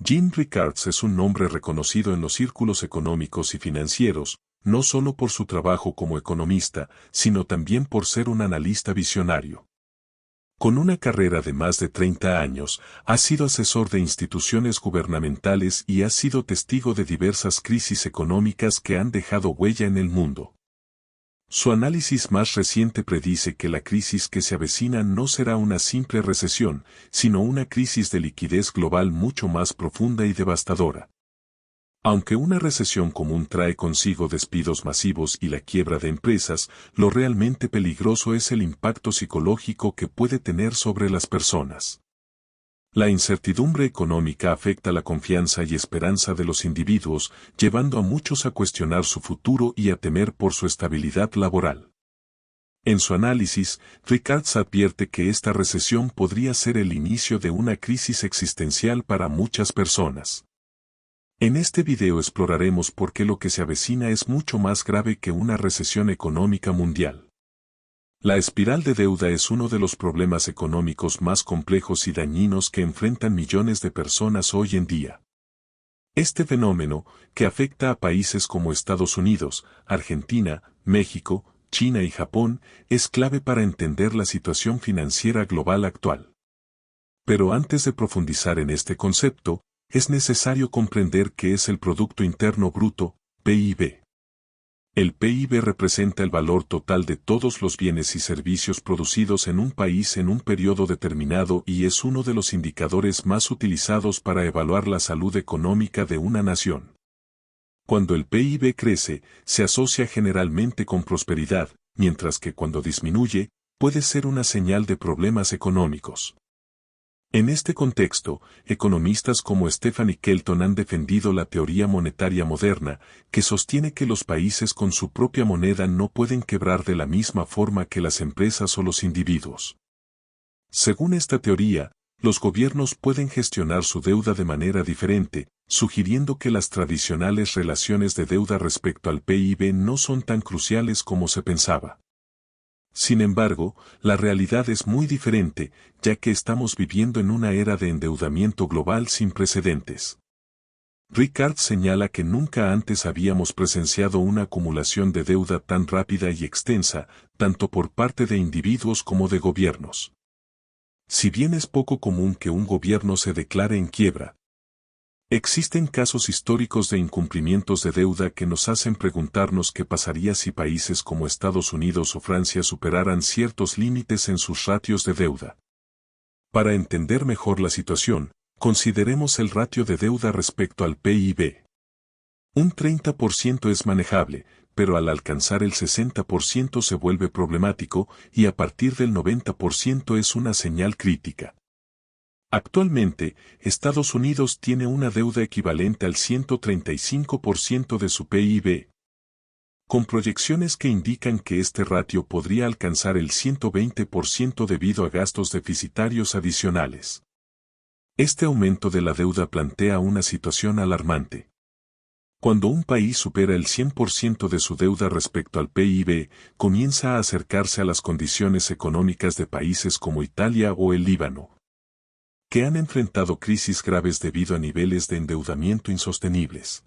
Jean Rickards es un nombre reconocido en los círculos económicos y financieros, no solo por su trabajo como economista, sino también por ser un analista visionario. Con una carrera de más de 30 años, ha sido asesor de instituciones gubernamentales y ha sido testigo de diversas crisis económicas que han dejado huella en el mundo. Su análisis más reciente predice que la crisis que se avecina no será una simple recesión, sino una crisis de liquidez global mucho más profunda y devastadora. Aunque una recesión común trae consigo despidos masivos y la quiebra de empresas, lo realmente peligroso es el impacto psicológico que puede tener sobre las personas. La incertidumbre económica afecta la confianza y esperanza de los individuos, llevando a muchos a cuestionar su futuro y a temer por su estabilidad laboral. En su análisis, Rickards advierte que esta recesión podría ser el inicio de una crisis existencial para muchas personas. En este video exploraremos por qué lo que se avecina es mucho más grave que una recesión económica mundial. La espiral de deuda es uno de los problemas económicos más complejos y dañinos que enfrentan millones de personas hoy en día. Este fenómeno, que afecta a países como Estados Unidos, Argentina, México, China y Japón, es clave para entender la situación financiera global actual. Pero antes de profundizar en este concepto, es necesario comprender qué es el Producto Interno Bruto, PIB. El PIB representa el valor total de todos los bienes y servicios producidos en un país en un periodo determinado y es uno de los indicadores más utilizados para evaluar la salud económica de una nación. Cuando el PIB crece, se asocia generalmente con prosperidad, mientras que cuando disminuye, puede ser una señal de problemas económicos. En este contexto, economistas como Stephanie Kelton han defendido la teoría monetaria moderna, que sostiene que los países con su propia moneda no pueden quebrar de la misma forma que las empresas o los individuos. Según esta teoría, los gobiernos pueden gestionar su deuda de manera diferente, sugiriendo que las tradicionales relaciones de deuda respecto al PIB no son tan cruciales como se pensaba. Sin embargo, la realidad es muy diferente, ya que estamos viviendo en una era de endeudamiento global sin precedentes. Rickards señala que nunca antes habíamos presenciado una acumulación de deuda tan rápida y extensa, tanto por parte de individuos como de gobiernos. Si bien es poco común que un gobierno se declare en quiebra, existen casos históricos de incumplimientos de deuda que nos hacen preguntarnos qué pasaría si países como Estados Unidos o Francia superaran ciertos límites en sus ratios de deuda. Para entender mejor la situación, consideremos el ratio de deuda respecto al PIB. Un 30% es manejable, pero al alcanzar el 60% se vuelve problemático y a partir del 90% es una señal crítica. Actualmente, Estados Unidos tiene una deuda equivalente al 135% de su PIB, con proyecciones que indican que este ratio podría alcanzar el 120% debido a gastos deficitarios adicionales. Este aumento de la deuda plantea una situación alarmante. Cuando un país supera el 100% de su deuda respecto al PIB, comienza a acercarse a las condiciones económicas de países como Italia o el Líbano, que han enfrentado crisis graves debido a niveles de endeudamiento insostenibles.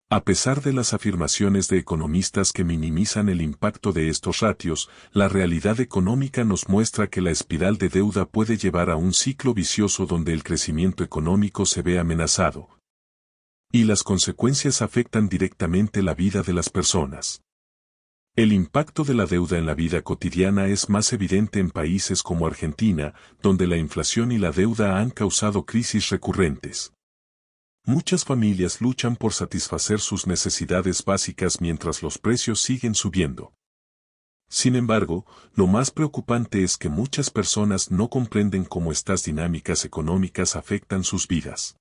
A pesar de las afirmaciones de economistas que minimizan el impacto de estos ratios, la realidad económica nos muestra que la espiral de deuda puede llevar a un ciclo vicioso donde el crecimiento económico se ve amenazado, y las consecuencias afectan directamente la vida de las personas. El impacto de la deuda en la vida cotidiana es más evidente en países como Argentina, donde la inflación y la deuda han causado crisis recurrentes. Muchas familias luchan por satisfacer sus necesidades básicas mientras los precios siguen subiendo. Sin embargo, lo más preocupante es que muchas personas no comprenden cómo estas dinámicas económicas afectan sus vidas.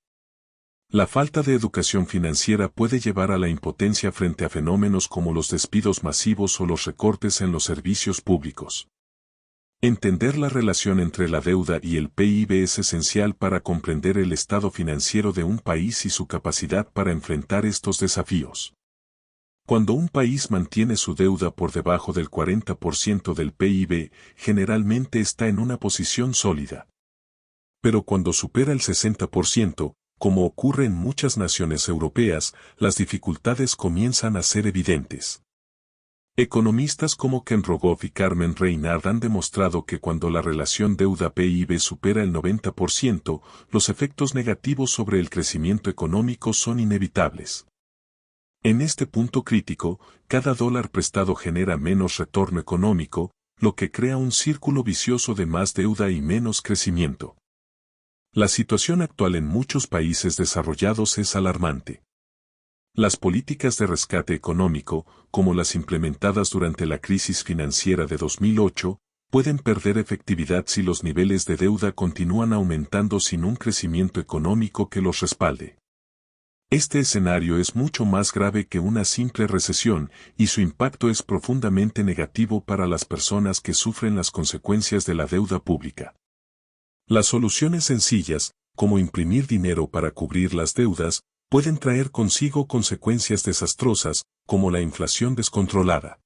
La falta de educación financiera puede llevar a la impotencia frente a fenómenos como los despidos masivos o los recortes en los servicios públicos. Entender la relación entre la deuda y el PIB es esencial para comprender el estado financiero de un país y su capacidad para enfrentar estos desafíos. Cuando un país mantiene su deuda por debajo del 40% del PIB, generalmente está en una posición sólida. Pero cuando supera el 60%, como ocurre en muchas naciones europeas, las dificultades comienzan a ser evidentes. Economistas como Ken Rogoff y Carmen Reinhard han demostrado que cuando la relación deuda-PIB supera el 90%, los efectos negativos sobre el crecimiento económico son inevitables. En este punto crítico, cada dólar prestado genera menos retorno económico, lo que crea un círculo vicioso de más deuda y menos crecimiento. La situación actual en muchos países desarrollados es alarmante. Las políticas de rescate económico, como las implementadas durante la crisis financiera de 2008, pueden perder efectividad si los niveles de deuda continúan aumentando sin un crecimiento económico que los respalde. Este escenario es mucho más grave que una simple recesión, y su impacto es profundamente negativo para las personas que sufren las consecuencias de la deuda pública. Las soluciones sencillas, como imprimir dinero para cubrir las deudas, pueden traer consigo consecuencias desastrosas, como la inflación descontrolada.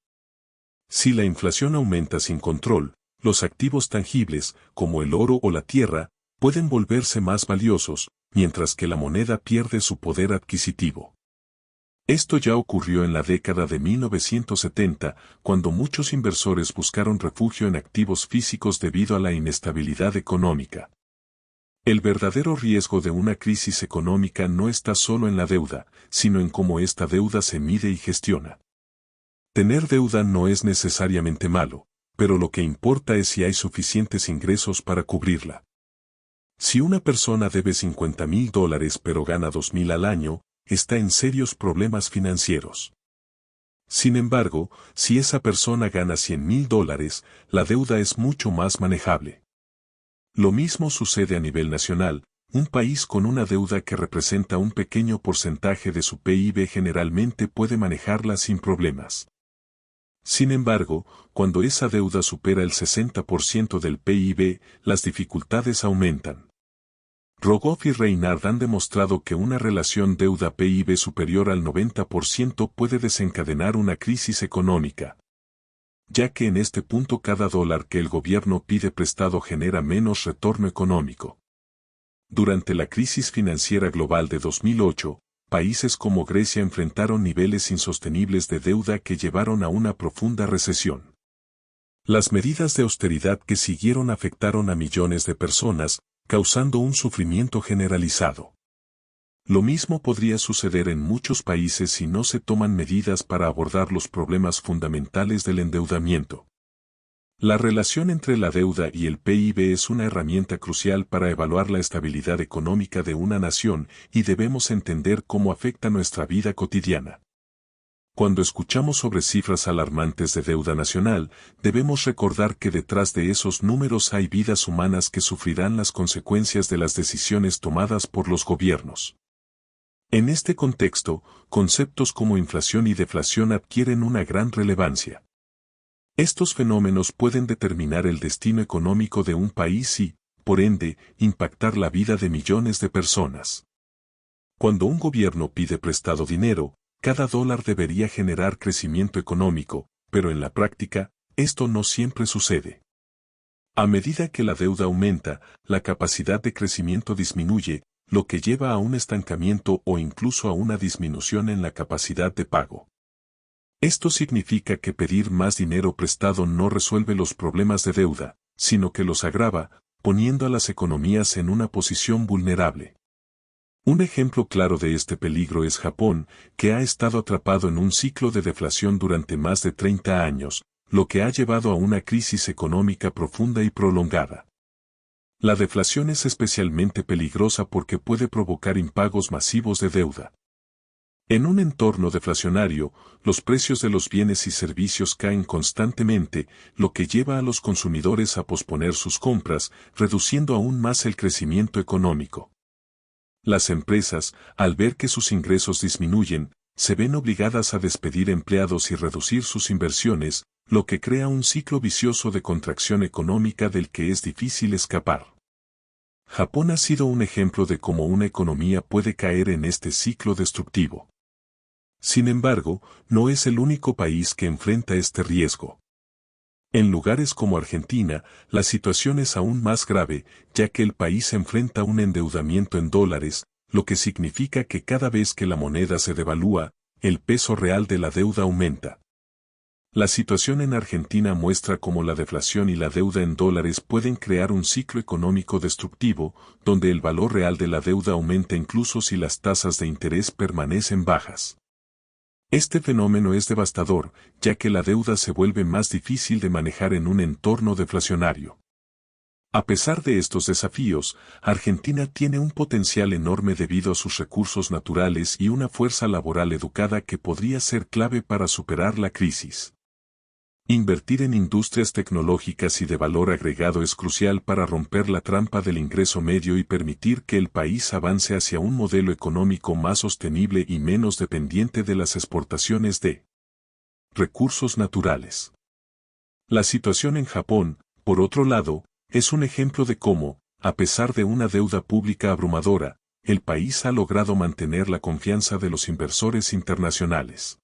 Si la inflación aumenta sin control, los activos tangibles, como el oro o la tierra, pueden volverse más valiosos, mientras que la moneda pierde su poder adquisitivo. Esto ya ocurrió en la década de 1970, cuando muchos inversores buscaron refugio en activos físicos debido a la inestabilidad económica. El verdadero riesgo de una crisis económica no está solo en la deuda, sino en cómo esta deuda se mide y gestiona. Tener deuda no es necesariamente malo, pero lo que importa es si hay suficientes ingresos para cubrirla. Si una persona debe $50,000 pero gana $2,000 al año, está en serios problemas financieros. Sin embargo, si esa persona gana $100,000, la deuda es mucho más manejable. Lo mismo sucede a nivel nacional. Un país con una deuda que representa un pequeño porcentaje de su PIB generalmente puede manejarla sin problemas. Sin embargo, cuando esa deuda supera el 60% del PIB, las dificultades aumentan. Rogoff y Reinhard han demostrado que una relación deuda-PIB superior al 90% puede desencadenar una crisis económica, ya que en este punto cada dólar que el gobierno pide prestado genera menos retorno económico. Durante la crisis financiera global de 2008, países como Grecia enfrentaron niveles insostenibles de deuda que llevaron a una profunda recesión. Las medidas de austeridad que siguieron afectaron a millones de personas, causando un sufrimiento generalizado. Lo mismo podría suceder en muchos países si no se toman medidas para abordar los problemas fundamentales del endeudamiento. La relación entre la deuda y el PIB es una herramienta crucial para evaluar la estabilidad económica de una nación y debemos entender cómo afecta nuestra vida cotidiana. Cuando escuchamos sobre cifras alarmantes de deuda nacional, debemos recordar que detrás de esos números hay vidas humanas que sufrirán las consecuencias de las decisiones tomadas por los gobiernos. En este contexto, conceptos como inflación y deflación adquieren una gran relevancia. Estos fenómenos pueden determinar el destino económico de un país y, por ende, impactar la vida de millones de personas. Cuando un gobierno pide prestado dinero, cada dólar debería generar crecimiento económico, pero en la práctica, esto no siempre sucede. A medida que la deuda aumenta, la capacidad de crecimiento disminuye, lo que lleva a un estancamiento o incluso a una disminución en la capacidad de pago. Esto significa que pedir más dinero prestado no resuelve los problemas de deuda, sino que los agrava, poniendo a las economías en una posición vulnerable. Un ejemplo claro de este peligro es Japón, que ha estado atrapado en un ciclo de deflación durante más de 30 años, lo que ha llevado a una crisis económica profunda y prolongada. La deflación es especialmente peligrosa porque puede provocar impagos masivos de deuda. En un entorno deflacionario, los precios de los bienes y servicios caen constantemente, lo que lleva a los consumidores a posponer sus compras, reduciendo aún más el crecimiento económico. Las empresas, al ver que sus ingresos disminuyen, se ven obligadas a despedir empleados y reducir sus inversiones, lo que crea un ciclo vicioso de contracción económica del que es difícil escapar. Japón ha sido un ejemplo de cómo una economía puede caer en este ciclo destructivo. Sin embargo, no es el único país que enfrenta este riesgo. En lugares como Argentina, la situación es aún más grave, ya que el país enfrenta un endeudamiento en dólares, lo que significa que cada vez que la moneda se devalúa, el peso real de la deuda aumenta. La situación en Argentina muestra cómo la deflación y la deuda en dólares pueden crear un ciclo económico destructivo, donde el valor real de la deuda aumenta incluso si las tasas de interés permanecen bajas. Este fenómeno es devastador, ya que la deuda se vuelve más difícil de manejar en un entorno deflacionario. A pesar de estos desafíos, Argentina tiene un potencial enorme debido a sus recursos naturales y una fuerza laboral educada que podría ser clave para superar la crisis. Invertir en industrias tecnológicas y de valor agregado es crucial para romper la trampa del ingreso medio y permitir que el país avance hacia un modelo económico más sostenible y menos dependiente de las exportaciones de recursos naturales. La situación en Japón, por otro lado, es un ejemplo de cómo, a pesar de una deuda pública abrumadora, el país ha logrado mantener la confianza de los inversores internacionales.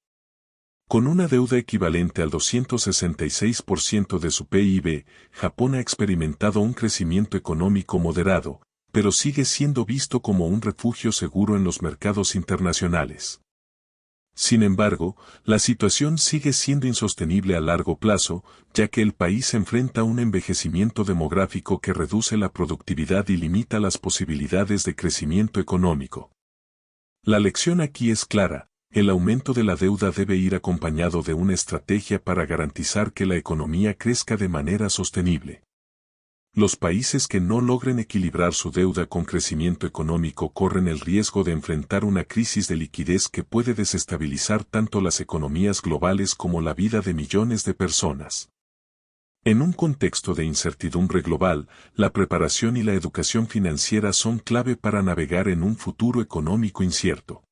Con una deuda equivalente al 266% de su PIB, Japón ha experimentado un crecimiento económico moderado, pero sigue siendo visto como un refugio seguro en los mercados internacionales. Sin embargo, la situación sigue siendo insostenible a largo plazo, ya que el país enfrenta un envejecimiento demográfico que reduce la productividad y limita las posibilidades de crecimiento económico. La lección aquí es clara. El aumento de la deuda debe ir acompañado de una estrategia para garantizar que la economía crezca de manera sostenible. Los países que no logren equilibrar su deuda con crecimiento económico corren el riesgo de enfrentar una crisis de liquidez que puede desestabilizar tanto las economías globales como la vida de millones de personas. En un contexto de incertidumbre global, la preparación y la educación financiera son clave para navegar en un futuro económico incierto.